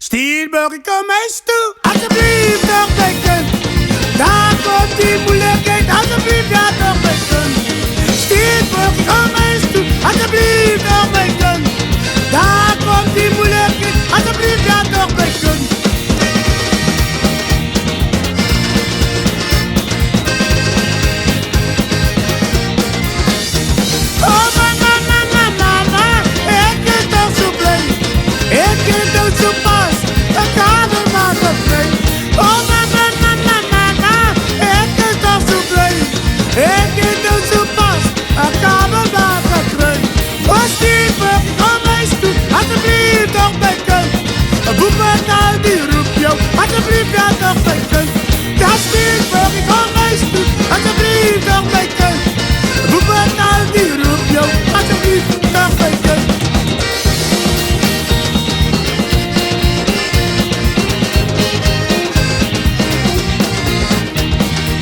Stielburg, kom eens toe, alsjeblieft nog bacon. Daar komt die moeilijkheid, alsjeblieft ja nog bacon. Stielburg, kom eens toe, alsjeblieft nog bacon. Daar komt die moeilijkheid, alsjeblieft ja nog bacon. Oh mama, mama, mama, ik ben toch zo blij. Ik ben toch zo pas, ik ga er maar op mee. Oh mama, mama, mama, ik ben toch zo blij. Ik ben toch zo pas, ik ga er maar op mee. Oh Stielburg, kom eens toe, alsjeblieft nog bacon. Boekentaal die roept jou, alsjeblieft ja nog bacon. Ja Stielburg, kom eens toe, alsjeblieft nog bacon. Boekentaal die roept jou, alsjeblieft nog bacon.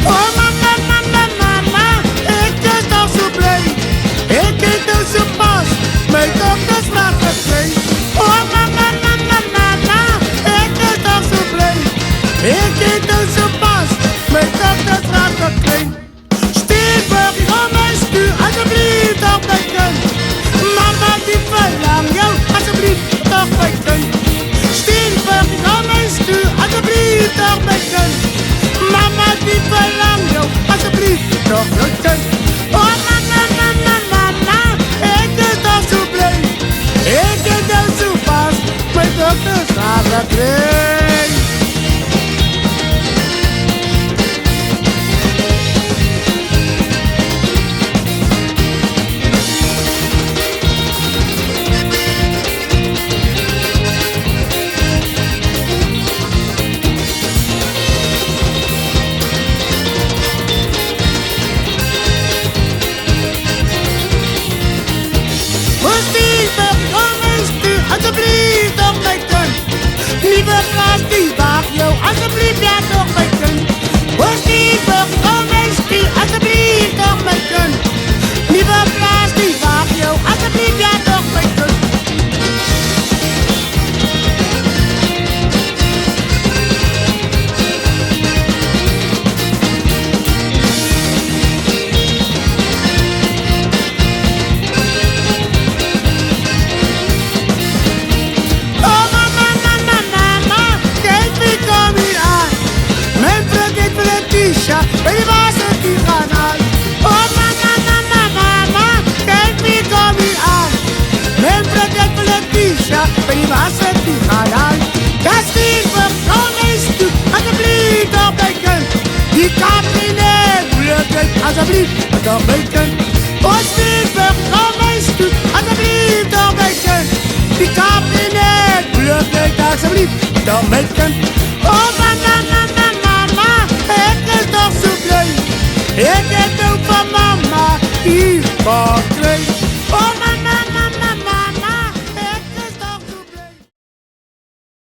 Oh mama, mama, mama, ik ben toch zo blij. Ik ben toch zo pas, mijn dochters maken twee. Oh mama, mama, mama, ik ben toch zo blij. Ik ben toch zo pas, mijn dochters maken twee. Stielburg, kom eens toe, alsjeblieft nog bacon. Mama die verlangt jou, alsjeblieft nog bacon. Stielburg, kom eens toe, alsjeblieft nog bacon. Mama die verlangt jou, alsjeblieft nog bacon. Oh mama, mama, mama, ik ben toch zo blij. Ik ben toch zo pas, mijn dochters gaan twee. Alsjeblieft nog bacon. Lieve Klaas, die wacht jou, alsjeblieft ja nog bacon. Oh Stielburg, kom eens toe, alsjeblieft nog bacon. Lieve Klaas, die wacht jou, alsjeblieft ja nog bacon. Ben je was het die gaan uit? Oh mama, mama, mama, kijk wie kom hier aan. Mijn project voor Letitia, ben je was het die gaan uit? Ja Stielburg, kom eens toe, alsjeblieft nog bacon. Die kabinet, moeilijkheid, alsjeblieft nog bacon. Oh Stielburg, kom eens toe, alsjeblieft nog bacon. Die